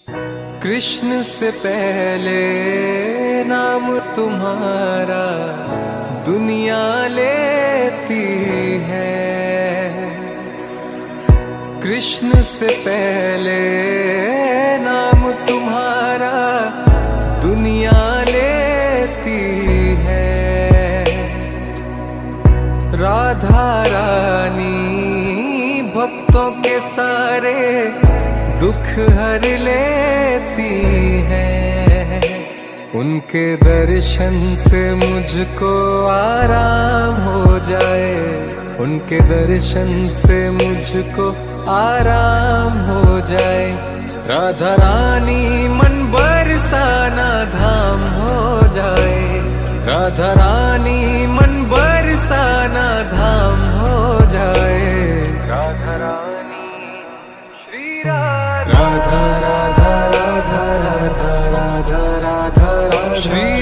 कृष्ण से पहले नाम तुम्हारा दुनिया लेती है। कृष्ण से पहले नाम तुम्हारा दुनिया लेती है। राधा रानी भक्तों के सारे दुख हर लेती हैं। उनके दर्शन से मुझको आराम हो जाए, उनके दर्शन से मुझको आराम हो जाए। राधा रानी मन बरसाना धाम हो जाए, राधा रानी मन बरसाना धाम हो जाए। राधा रानी श्री राधा राधा राधा राधा राधा राधा राधा श्री